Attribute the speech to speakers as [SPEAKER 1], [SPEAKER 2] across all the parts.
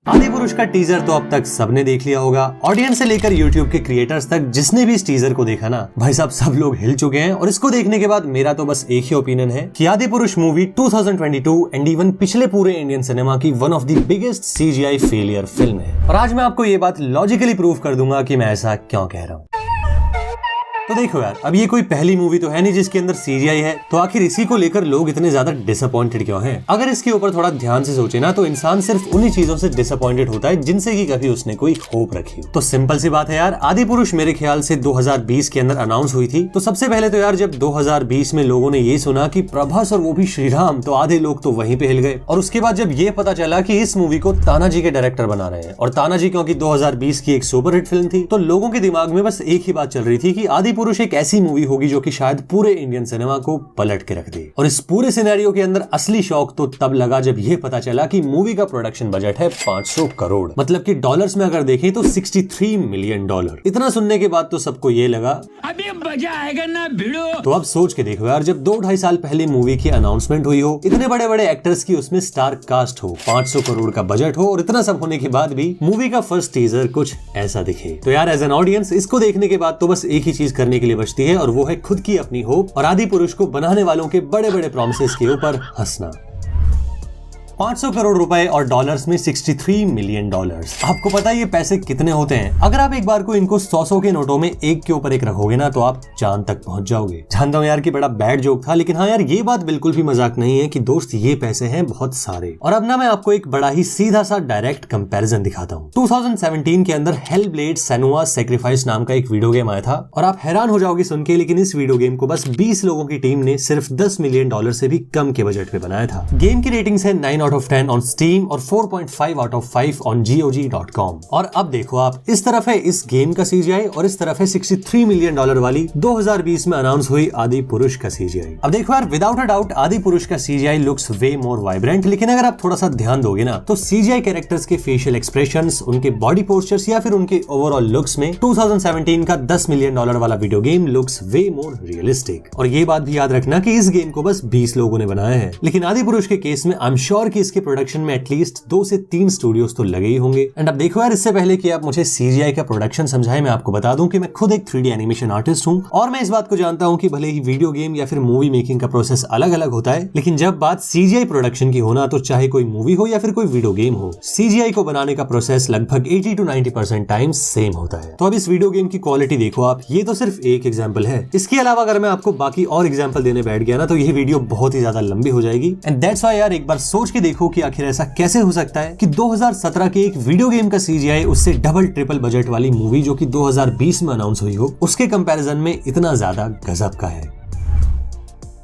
[SPEAKER 1] आदि पुरुष का टीजर तो अब तक सबने देख लिया होगा। ऑडियंस से लेकर यूट्यूब के क्रिएटर्स तक जिसने भी इस टीजर को देखा ना, भाई साहब सब लोग हिल चुके हैं। और इसको देखने के बाद मेरा तो बस एक ही ओपिनियन है कि आदि पुरुष मूवी 2022 एंड इवन पिछले पूरे इंडियन सिनेमा की one of the biggest CGI failure film है। और आज मैं आपको ये बात लॉजिकली प्रूव कर दूंगा कि मैं ऐसा क्यों कह रहा हूँ। तो देखो यार, अब ये कोई पहली मूवी तो है नहीं जिसके अंदर CGI है, तो आखिर इसी को लेकर लोग इतने ज्यादा डिसअपॉइंटेड क्यों हैं? अगर इसके ऊपर थोड़ा ध्यान से सोचे ना, तो इंसान सिर्फ उन्हीं चीजों से डिसअपॉइंटेड होता है जिनसे कि कभी उसने कोई होप रखी हो। तो सिंपल सी बात है यार, आदि पुरुष मेरे ख्याल से 2020 के अंदर अनाउंस हुई थी। तो सबसे पहले तो यार जब 2020 में लोगों ने ये सुना कि प्रभास और वो भी श्रीराम, तो आधे लोग तो वहीं पे हिल गए। और उसके बाद जब ये पता चला कि इस मूवी को तानाजी के डायरेक्टर बना रहे हैं, और तानाजी क्योंकि 2020 की एक सुपरहिट फिल्म थी, तो लोगों के दिमाग में बस एक ही बात चल रही थी कि आदि पुरुष एक ऐसी मूवी होगी जो कि शायद पूरे इंडियन सिनेमा को पलट के रख दे। और इस पूरे सिनेरियो के अंदर असली शौक तो तब लगा जब यह पता चला कि मूवी का प्रोडक्शन बजट है 500 करोड़, मतलब कि डॉलर्स में अगर देखें तो $63 मिलियन। इतना सुनने के बाद तो सबको ये लगा
[SPEAKER 2] अभी मजा आएगा ना भिड़ो।
[SPEAKER 1] तो अब सोच के देखो यार, जब 2-2.5 साल पहले मूवी की अनाउंसमेंट हुई हो, इतने बड़े बड़े एक्टर्स की उसमें स्टार कास्ट हो, 500 करोड़ का बजट हो, और इतना सब होने के बाद भी मूवी का फर्स्ट टीजर कुछ ऐसा दिखे, तो यार एज एन ऑडियंस इसको देखने के बाद तो बस एक ही चीज करने के लिए बचती है, और वो है खुद की अपनी होप और आदि पुरुष को बनाने वालों के बड़े बड़े प्रॉमिसेस के ऊपर हंसना। 500 करोड़ रुपए और डॉलर्स में $63 मिलियन। आपको पता है ये पैसे कितने होते हैं? अगर आप एक बार को इनको 100 के नोटों में एक के ऊपर एक रखोगे ना, तो आप चांद तक पहुंच जाओगे। जानता हूं यार कि बड़ा बैड जोक था, लेकिन हाँ यार ये बात बिल्कुल भी मजाक नहीं है कि दोस्त ये पैसे हैं बहुत सारे। और अब ना मैं आपको एक बड़ा ही सीधा सा डायरेक्ट कंपैरिजन दिखाता हूँ। 2017 के अंदर हेलब्लेड सेनुआ's सैक्रिफाइस नाम का एक वीडियो गेम आया था, और आप हैरान हो जाओगे सुन के, लेकिन इस वीडियो गेम को बस 20 लोगों की टीम ने सिर्फ $10 मिलियन से भी कम के बजट पे बनाया था। गेम की रेटिंग्स है 9 out of 10 ऑन स्टीम और 4.5 out of 5 ऑन GOG.com। और अब देखो आप, इस तरफ है इस गेम का CGI और इस तरफ है $63 मिलियन वाली 2020 में अनाउंस हुई आदि पुरुष का CGI। अब देखो यार, विदाउट अ डाउट आदि पुरुष का CGI लुक्स वे मोर वाइब्रेंट, लेकिन अगर आप थोड़ा सा ध्यान दोगे ना, तो CGI कैरेक्टर्स के फेशियल एक्सप्रेशंस, उनके बॉडी पोस्चर्स या फिर उनके ओवरऑल लुक्स में 2017 का $10 मिलियन वाला वीडियो गेम लुक्स वे मोर रियलिस्टिक। और ये बात भी याद रखना कि इस गेम को बस 20 लोगों ने बनाया है, लेकिन आदि पुरुष के केस में आई एम श्योर कि इसके प्रोडक्शन में एटलीस्ट 2 से 3 स्टूडियोज तो लगे ही होंगे। एंड अब देखो यार, इससे पहले कि आप मुझे CGI का प्रोडक्शन समझाएं, मैं आपको बता दूं कि मैं खुद एक 3D एनिमेशन आर्टिस्ट हूं, और मैं इस बात को जानता हूं कि भले ही वीडियो गेम या फिर मूवी मेकिंग का प्रोसेस अलग अलग होता है, लेकिन जब बात CGI प्रोडक्शन की होना, तो चाहे कोई मूवी हो या फिर कोई वीडियो गेम हो, CGI को बनाने का प्रोसेस लगभग 80 to 90% टाइम सेम होता है। तो अब इस वीडियो गेम की क्वालिटी देखो आप, ये तो सिर्फ एक एग्जाम्पल है। इसके अलावा अगर मैं आपको बाकी और एग्जाम्पल देने बैठ गया ना, तो ये वीडियो बहुत ही ज्यादा लंबी हो जाएगी। एंड दैट्स व्हाई यार, एक बार सोच के देखो कि आखिर ऐसा कैसे हो सकता है कि 2017 के एक वीडियो गेम का CGI उससे डबल ट्रिपल बजट वाली मूवी जो कि 2020 में अनाउंस हुई हो, उसके कंपैरिजन में इतना ज्यादा गजब का है।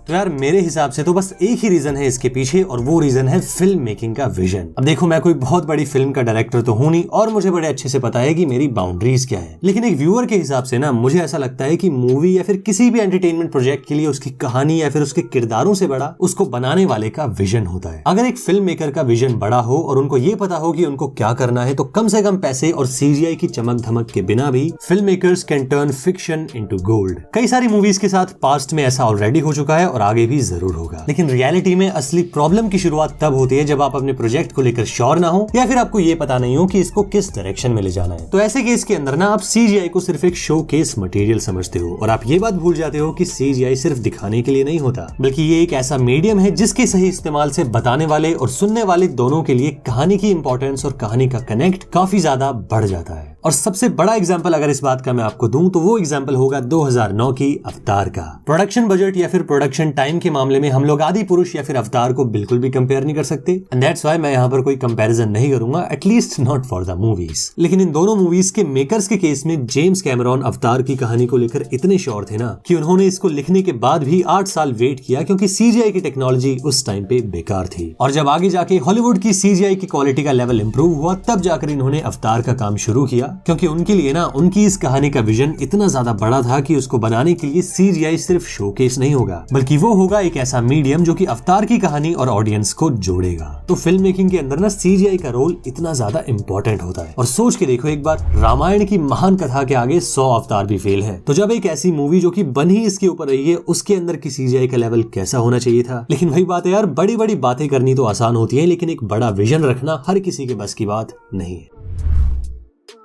[SPEAKER 1] तो यार मेरे हिसाब से तो बस एक ही रीजन है इसके पीछे, और वो रीजन है फिल्म मेकिंग का विजन। अब देखो, मैं कोई बहुत बड़ी फिल्म का डायरेक्टर तो हूं नहीं, और मुझे बड़े अच्छे से पता है कि मेरी बाउंड्रीज क्या है, लेकिन एक व्यूअर के हिसाब से ना, मुझे ऐसा लगता है कि मूवी या फिर किसी भी एंटरटेनमेंट प्रोजेक्ट के लिए उसकी कहानी या फिर उसके किरदारों से बड़ा उसको बनाने वाले का विजन होता है। अगर एक फिल्म मेकर का विजन बड़ा हो और उनको ये पता हो कि उनको क्या करना है, तो कम से कम पैसे और CGI की चमक धमक के बिना भी film makers can turn fiction into gold. कई सारी मूवीज के साथ पास्ट में ऐसा ऑलरेडी हो चुका है और आगे भी जरूर होगा। लेकिन रियलिटी में असली प्रॉब्लम की शुरुआत तब होती है जब आप अपने प्रोजेक्ट को लेकर श्योर ना हो, या फिर आपको ये पता नहीं हो कि इसको किस डायरेक्शन में ले जाना है। तो ऐसे केस के अंदर ना, आप CGI को सिर्फ एक शो केस मटेरियल समझते हो, और आप ये बात भूल जाते हो कि CGI सिर्फ दिखाने के लिए नहीं होता, बल्कि ये एक ऐसा मीडियम है जिसके सही इस्तेमाल से बताने वाले और सुनने वाले दोनों के लिए कहानी की इंपॉर्टेंस और कहानी का कनेक्ट काफी ज्यादा बढ़ जाता है। और सबसे बड़ा एग्जाम्पल अगर इस बात का मैं आपको दूं, तो वो एग्जाम्पल होगा 2009 की अवतार का। प्रोडक्शन बजट या फिर प्रोडक्शन टाइम के मामले में हम लोग आदि पुरुष या फिर अवतार को बिल्कुल भी कंपेयर नहीं कर सकते, एंड दैट्स व्हाई मैं यहाँ पर कोई कंपैरिजन नहीं करूंगा, at least not for the movies. लेकिन इन दोनों मूवीज के मेकर्स के केस में जेम्स कैमरॉन अवतार की कहानी को लेकर इतने श्योर थे ना, कि उन्होंने इसको लिखने के बाद भी 8 साल वेट किया, क्योंकि CGI की टेक्नोलॉजी उस टाइम पे बेकार थी। और जब आगे जाके हॉलीवुड की CGI की क्वालिटी का लेवल इंप्रूव हुआ, तब जाकर इन्होंने अवतार का काम शुरू किया, क्योंकि उनके लिए ना, उनकी इस कहानी का विजन इतना ज्यादा बड़ा था कि उसको बनाने के लिए CGI सिर्फ शोकेस नहीं होगा, बल्कि क्योंकि वो होगा एक ऐसा मीडियम जो कि अवतार की कहानी और ऑडियंस को जोड़ेगा। तो फिल्म मेकिंग के अंदर ना सीजीआई का रोल इतना ज्यादा इंपॉर्टेंट होता है। और सोच के देखो एक बार, रामायण की महान कथा के आगे 100 अवतार भी फेल है। तो जब एक ऐसी मूवी जो कि बन ही इसके ऊपर रही है, उसके अंदर की सीजीआई का लेवल कैसा होना चाहिए था। लेकिन वही बात है यार, बड़ी बड़ी बातें करनी तो आसान होती है, लेकिन एक बड़ा विजन रखना हर किसी के बस की बात नहीं है।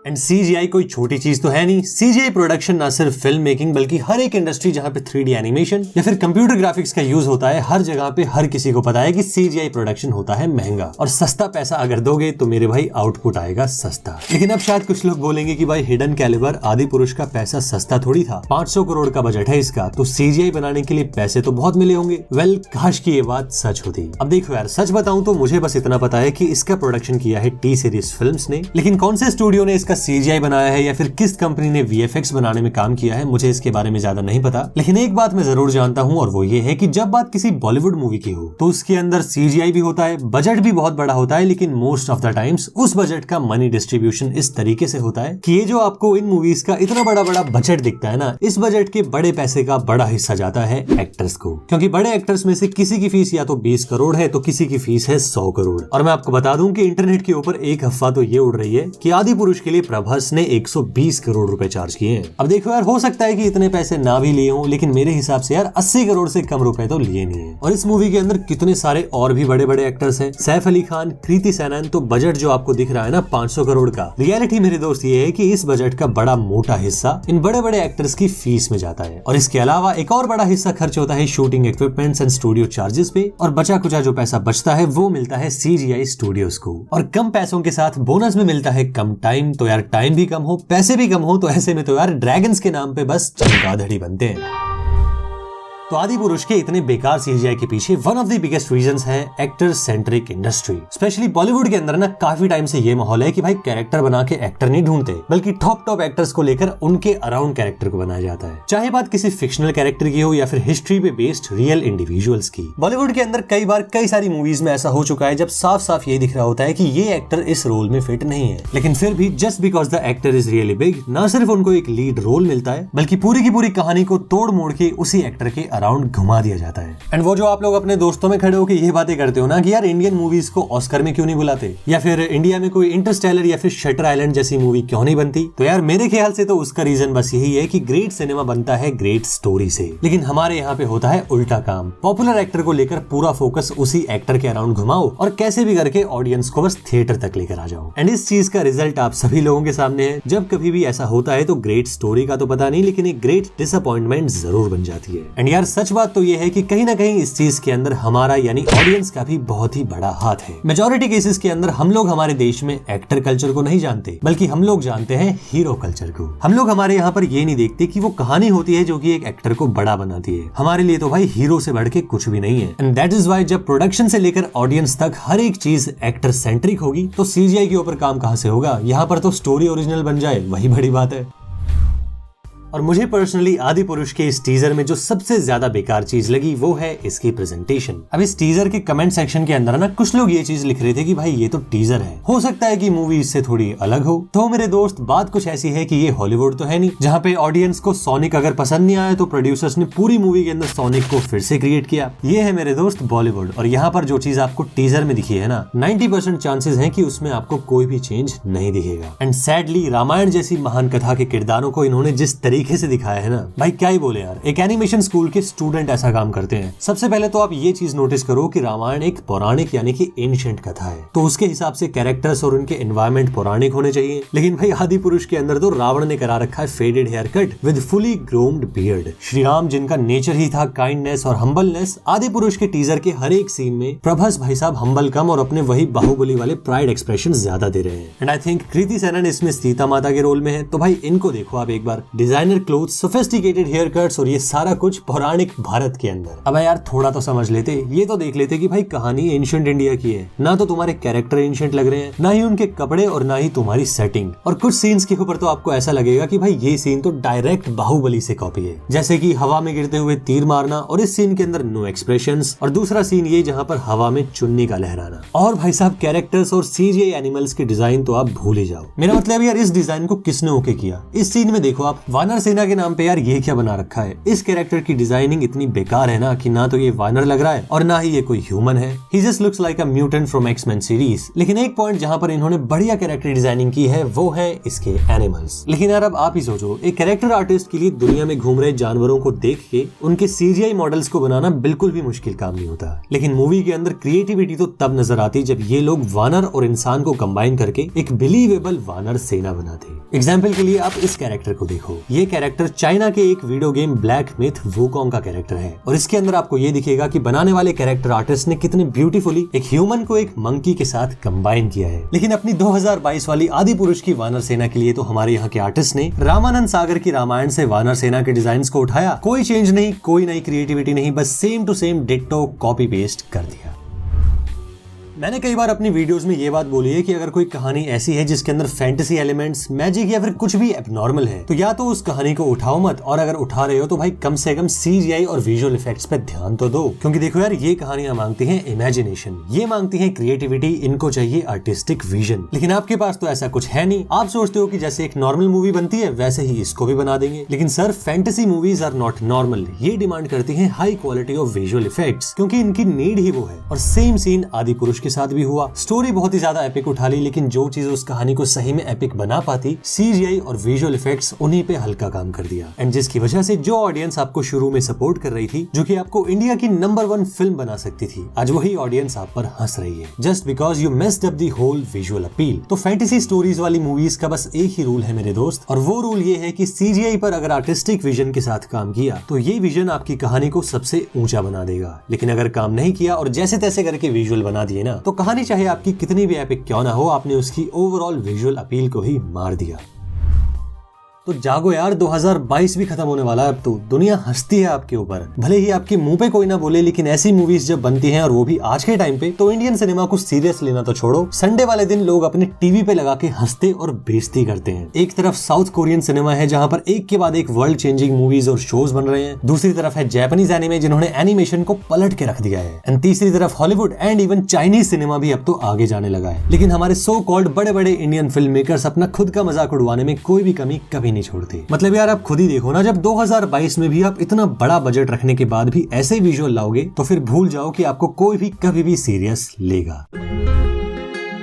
[SPEAKER 1] एंड सीजीआई कोई छोटी चीज तो है नहीं। सीजीआई प्रोडक्शन ना सिर्फ फिल्म मेकिंग बल्कि हर एक इंडस्ट्री जहां पे 3D एनिमेशन या फिर कंप्यूटर ग्राफिक्स का यूज होता है, हर जगह पे हर किसी को पता है कि सीजीआई प्रोडक्शन होता है महंगा। और सस्ता पैसा अगर दोगे तो मेरे भाई आउटपुट आएगा सस्ता। लेकिन अब शायद कुछ लोग बोलेंगे कि भाई हिडन कैलिबर आदि पुरुष का पैसा सस्ता थोड़ी था, 500 करोड़ का बजट है इसका, तो सीजीआई बनाने के लिए पैसे तो बहुत मिले होंगे। वेल, काश की ये बात सच होती। अब देखो यार, सच बताऊं तो मुझे बस इतना पता है कि इसका प्रोडक्शन किया है टी सीरीज फिल्म्स ने, लेकिन कौन से स्टूडियो ने इसका सीजीआई बनाया है या फिर किस कंपनी ने वीएफएक्स बनाने में काम किया है, मुझे इसके बारे में ज्यादा नहीं पता। लेकिन एक बात मैं जरूर जानता हूं और वो ये है कि जब बात किसी बॉलीवुड मूवी की हो तो उसके अंदर सीजीआई भी होता है, बजट भी बहुत बड़ा होता है, लेकिन मोस्ट ऑफ द टाइम्स उस बजट का मनी डिस्ट्रीब्यूशन इस तरीके से होता है कि ये जो आपको इन मूवीज का इतना बड़ा बड़ा बजट दिखता है ना, इस बजट के बड़े पैसे का बड़ा हिस्सा जाता है एक्टर्स को। क्योंकि बड़े एक्टर्स में से किसी की फीस या तो 20 करोड़ है तो किसी की फीस है 100 करोड़। और मैं आपको बता दूं कि इंटरनेट के ऊपर एक अफवाह तो ये उड़ रही है कि आदि पुरुष के लिए प्रभास ने 120 करोड़ रुपए चार्ज किए हैं। अब देखो यार, हो सकता है कि इतने पैसे ना भी लिए हों, लेकिन मेरे हिसाब से यार 80 करोड़ से कम रुपए तो लिए नहीं है। और इस मूवी के अंदर कितने सारे और भी बड़े बड़े एक्टर्स हैं, सैफ अली खान, कृति सेनन। तो बजट जो आपको दिख रहा है ना 500 करोड़ का, रियलिटी मेरे दोस्त ये है कि इस बजट का बड़ा मोटा हिस्सा इन बड़े बड़े एक्टर्स की फीस में जाता है। और इसके अलावा एक और बड़ा हिस्सा खर्च होता है shooting equipments and studio charges पे, और बचा कुचा जो पैसा बचता है वो मिलता है सीजीआई स्टूडियोज को। और कम पैसों के साथ बोनस में मिलता है कम टाइम। तो यार, टाइम भी कम हो, पैसे भी कम हो, तो ऐसे में तो यार ड्रैगन्स के नाम पे बस चमगादड़ी बनते हैं। तो आदि पुरुष के इतने बेकार सीजीआई के पीछे one of the biggest reasons है actor centric industry. Specially Bollywood के अंदर ना काफी टाइम से ये माहौल है कि भाई कैरेक्टर बना के एक्टर नहीं ढूंढते, बल्कि टॉप एक्टर्स को लेकर उनके अराउंड कैरेक्टर को बनाया जाता है। चाहे बात किसी फिक्शनल कैरेक्टर की हो या फिर हिस्ट्री पे बेस्ड रियल इंडिविजुअल्स की। बॉलीवुड के अंदर कई बार कई सारी मूवीज में ऐसा हो चुका है जब साफ साफ ये दिख रहा होता है कि ये एक्टर इस रोल में फिट नहीं है, लेकिन फिर भी just because the actor is really big, ना सिर्फ उनको एक लीड रोल मिलता है बल्कि पूरी की पूरी कहानी को तोड़ मोड़ के उसी एक्टर के अराउंड घुमा दिया जाता है। एंड वो जो आप लोग अपने दोस्तों में खड़े होकर ये बातें करते हो ना कि यार इंडियन मूवीज को ऑस्कर में क्यों नहीं बुलाते, या फिर इंडिया में कोई इंटरस्टेलर या फिर शटर आइलैंड जैसी मूवी क्यों नहीं बनती, तो यार मेरे ख्याल से तो उसका रीजन बस यही है कि ग्रेट सिनेमा बनता है ग्रेट स्टोरी से। लेकिन हमारे यहाँ पे होता है उल्टा काम। पॉपुलर एक्टर को लेकर पूरा फोकस उसी एक्टर के अराउंड घुमाओ और कैसे भी करके ऑडियंस को बस थिएटर तक लेकर आ जाओ। एंड इस चीज का रिजल्ट आप सभी लोगों के सामने है। जब कभी भी ऐसा होता है तो ग्रेट स्टोरी का तो पता नहीं, लेकिन एक ग्रेट डिसअपॉइंटमेंट जरूर बन जाती है। एंड यार सच बात तो ये है कि कहीं ना कहीं इस चीज के अंदर हमारा यानी ऑडियंस का भी बहुत ही बड़ा हाथ है। मेजॉरिटी केसेस के अंदर हम लोग हमारे देश में एक्टर कल्चर को नहीं जानते, बल्कि हम लोग जानते हैं हीरो कल्चर को। हम लोग हमारे यहाँ पर ये नहीं देखते कि वो कहानी होती है जो कि एक एक्टर को बड़ा बनाती है। हमारे लिए तो भाई हीरो से बढ़ के कुछ भी नहीं है। एंड दैट इज व्हाई जब प्रोडक्शन से लेकर ऑडियंस तक हर एक चीज एक्टर सेंट्रिक होगी तो सीजीआई के ऊपर काम कहां से होगा। यहाँ पर तो स्टोरी ओरिजिनल बन जाए वही बड़ी बात है। और मुझे पर्सनली आदि पुरुष के इस टीजर में जो सबसे ज्यादा बेकार चीज लगी वो है इसकी प्रेजेंटेशन। अब इस टीजर के कमेंट सेक्शन के अंदर ना कुछ लोग ये चीज लिख रहे थे कि भाई ये तो टीजर है, हो सकता है कि मूवी इससे थोड़ी अलग हो। तो मेरे दोस्त, बात कुछ ऐसी है कि ये हॉलीवुड तो है नहीं जहाँ पे ऑडियंस को सोनिक अगर पसंद नहीं आया तो प्रोड्यूसर्स ने पूरी मूवी के अंदर सोनिक को फिर से क्रिएट किया। ये है मेरे दोस्त बॉलीवुड। और यहाँ पर जो चीज आपको टीजर में दिखी है ना, 90% चांसेस है कि उसमें आपको कोई भी चेंज नहीं दिखेगा। एंड सैडली रामायण जैसी महान कथा के किरदारों को इन्होंने जिस तरीके से दिखाया है ना, भाई क्या ही बोले यार। एक एनिमेशन स्कूल के स्टूडेंट ऐसा काम करते हैं। सबसे पहले तो आप ये चीज नोटिस करो कि रामायण एक पौराणिक यानी कि एंशिएंट कथा है, तो उसके हिसाब से कैरेक्टर्स और उनके एनवायरनमेंट पौराणिक होने चाहिए। लेकिन भाई आदि पुरुष के अंदर तो रावण ने करा रखा है faded hair cut with fully groomed beard. Shri Ram जिनका नेचर ही था काइंडनेस और हम्बलनेस, आदि पुरुष के टीजर के हर एक सीन में प्रभास भाई साहब हम्बल कम और अपने वही बाहुबली वाले प्राइड एक्सप्रेशन ज्यादा दे रहे हैं। And I think Kriti Sanon इसमें सीता माता के रोल में है। तो भाई इनको देखो आप एक बार, designer clothes, sophisticated hair cuts और ये सारा कुछ पौराणिक भारत के अंदर। अब यार थोड़ा तो समझ लेते, ये तो देख लेते कि भाई कहानी एंशिएंट इंडिया की है। ना तो तुम्हारे कैरेक्टर एंशिएंट लग रहे हैं, ना ही उनके कपड़े और ना ही तुम्हारी सेटिंग। और कुछ सीन्स के ऊपर तो आपको ऐसा लगेगा कि भाई ये सीन तो डायरेक्ट बाहुबली से कॉपी है, जैसे कि हवा में गिरते हुए तीर मारना और इस सीन के अंदर नो एक्सप्रेशंस, और दूसरा सीन ये जहाँ पर हवा में चुन्नी का लहराना। और भाई साहब कैरेक्टर्स और सीजीआई एनिमल्स के डिजाइन तो आप भूल ही जाओ। मेरा मतलब यार इस डिजाइन को किसने ओके किया। इस सीन में देखो आप, वानर सेना के नाम पे यार ये क्या बना रखा है। इस कैरेक्टर की डिजाइनिंग इतनी बेकार है ना कि ना तो ये वानर लग रहा है और ना ही ये कोई ह्यूमन है। He just looks like a mutant from X-Men series. लेकिन एक पॉइंट जहां पर इन्होंने बढ़िया कैरेक्टर डिजाइनिंग की है वो है इसके एनिमल्स। लेकिन यार अब आप ही सोचो, एक कैरेक्टर आर्टिस्ट के लिए दुनिया में घूम रहे जानवरों को देख के उनके CGI मॉडल्स को बनाना बिल्कुल भी मुश्किल काम नहीं होता। लेकिन मूवी के अंदर क्रिएटिविटी तो तब नजर आती जब ये लोग वानर और इंसान को कंबाइन करके एक बिलीवेबल वानर सेना बनाते। एग्जाम्पल के लिए आप इस कैरेक्टर को देखो। ये कैरेक्टर चाइना के एक video game black myth Wukong का कैरेक्टर है और इसके अंदर आपको ये दिखेगा कि बनाने वाले कैरेक्टर आर्टिस्ट ने कितने ब्यूटीफुली एक ह्यूमन को एक मंकी के साथ कंबाइन किया है। लेकिन अपनी 2022 वाली आदि पुरुष की वानर सेना के लिए तो हमारे यहाँ के आर्टिस्ट ने रामानंद सागर की रामायण से वानर सेना के डिजाइन को उठाया। कोई चेंज नहीं, कोई नई क्रिएटिविटी नहीं, बस same to same ditto copy paste कर दिया। मैंने कई बार अपनी वीडियोस में ये बात बोली है कि अगर कोई कहानी ऐसी है जिसके अंदर फैंटेसी एलिमेंट्स, मैजिक या फिर कुछ भी एबनॉर्मल है तो या तो उस कहानी को उठाओ मत, और अगर उठा रहे हो तो भाई कम से कम CGI और विजुअल इफेक्ट्स पे ध्यान तो दो। क्योंकि देखो यार, ये कहानियां मांगती हैं इमेजिनेशन, ये मांगती हैं क्रिएटिविटी, इनको चाहिए आर्टिस्टिक विजन। लेकिन आपके पास तो ऐसा कुछ है नहीं। आप सोचते हो कि जैसे एक नॉर्मल मूवी बनती है वैसे ही इसको भी बना देंगे। लेकिन sir, fantasy movies are not normal. ये डिमांड करती है high quality of visual effects, क्योंकि इनकी नीड ही वो है। और सेम सीन आदि पुरुष के साथ भी हुआ। स्टोरी बहुत ही ज्यादा एपिक उठा ली, लेकिन जो चीज उस कहानी को सही में एपिक बना पाती, CGI और विजुअल इफेक्ट्स उन्हीं पे हल्का काम कर दिया। एंड जिसकी वजह से जो ऑडियंस आपको शुरू में सपोर्ट कर रही थी, जो कि आपको इंडिया की नंबर 1 फिल्म बना सकती थी, आज वही ऑडियंस आप पर हंस रही है just because you messed up the whole visual appeal. तो फैंटेसी स्टोरीज वाली मूवीज का बस एक ही रूल है मेरे दोस्त, और वो रूल ये है कि CGI पर अगर आर्टिस्टिक विजन के साथ काम किया तो ये विजन आपकी कहानी को सबसे ऊंचा बना देगा। लेकिन अगर काम नहीं किया और जैसे तैसे करके विजुअल बना दिए ना, तो कहानी चाहे आपकी कितनी भी एपिक क्यों ना हो, आपने उसकी ओवरऑल विजुअल अपील को ही मार दिया। तो जागो यार, 2022 भी खत्म होने वाला है। अब तो दुनिया हंसती है आपके ऊपर, भले ही आपके मुंह पे कोई ना बोले, लेकिन ऐसी मूवीज जब बनती हैं और वो भी आज के टाइम पे, तो इंडियन सिनेमा को सीरियस लेना तो छोड़ो, संडे वाले दिन लोग अपने टीवी पे लगा के हंसते और बेइज्जती करते हैं। एक तरफ साउथ कोरियन सिनेमा है जहां पर एक के बाद एक वर्ल्ड चेंजिंग मूवीज और शोज बन रहे हैं, दूसरी तरफ है जापानीज एनिमे जिन्होंने एनिमेशन को पलट के रख दिया है, एंड तीसरी तरफ Hollywood and even Chinese cinema भी अब तो आगे जाने लगा है। लेकिन हमारे सो कॉल्ड बड़े बड़े इंडियन फिल्म मेकर्स अपना खुद का मजाक उड़वाने में कोई भी कमी कभी नहीं छोड़ते। मतलब यार, आप खुद ही देखो ना, जब 2022 में भी आप इतना बड़ा बजट रखने के बाद भी ऐसे विजुअल लाओगे तो फिर भूल जाओ कि आपको कोई भी कभी भी सीरियस लेगा।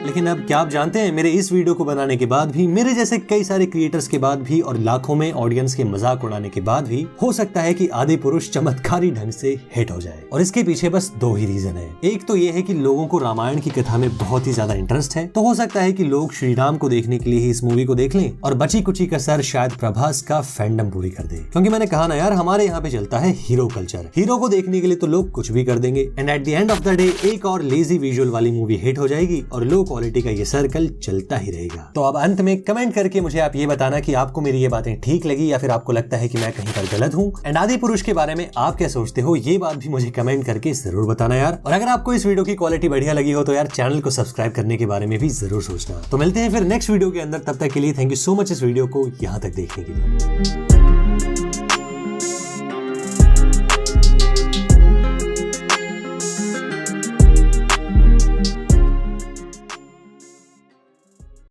[SPEAKER 1] लेकिन अब क्या आप जानते हैं, मेरे इस वीडियो को बनाने के बाद भी, मेरे जैसे कई सारे क्रिएटर्स के बाद भी और लाखों में ऑडियंस के मजाक उड़ाने के बाद भी हो सकता है कि आदि पुरुष चमत्कारी ढंग से हिट हो जाए। और इसके पीछे बस 2 ही रीजन है। एक तो ये है कि लोगों को रामायण की कथा में बहुत ही ज्यादा इंटरेस्ट है, तो हो सकता है कि लोग श्री राम को देखने के लिए ही इस मूवी को देख लें, और बची कुची कसर शायद प्रभास का फैंडम पूरी कर दे। क्योंकि मैंने कहा ना यार, हमारे यहाँ पे चलता है हीरो कल्चर। हीरो को देखने के लिए तो लोग कुछ भी कर देंगे, and at the end of the day एक और लेजी विजुअल वाली मूवी हिट हो जाएगी और लो क्वालिटी का ये सर्कल चलता ही रहेगा। तो अब अंत में कमेंट करके मुझे आप ये बताना कि आपको मेरी ये बातें ठीक लगी या फिर आपको लगता है कि मैं कहीं पर गलत हूँ। एंड आदि पुरुष के बारे में आप क्या सोचते हो, ये बात भी मुझे कमेंट करके जरूर बताना यार। और अगर आपको इस वीडियो की क्वालिटी बढ़िया लगी हो तो यार चैनल को सब्सक्राइब करने के बारे में भी जरूर सोचना। तो मिलते हैं फिर नेक्स्ट वीडियो के अंदर, तब तक के लिए थैंक यू सो मच इस वीडियो को यहाँ तक देखने के लिए।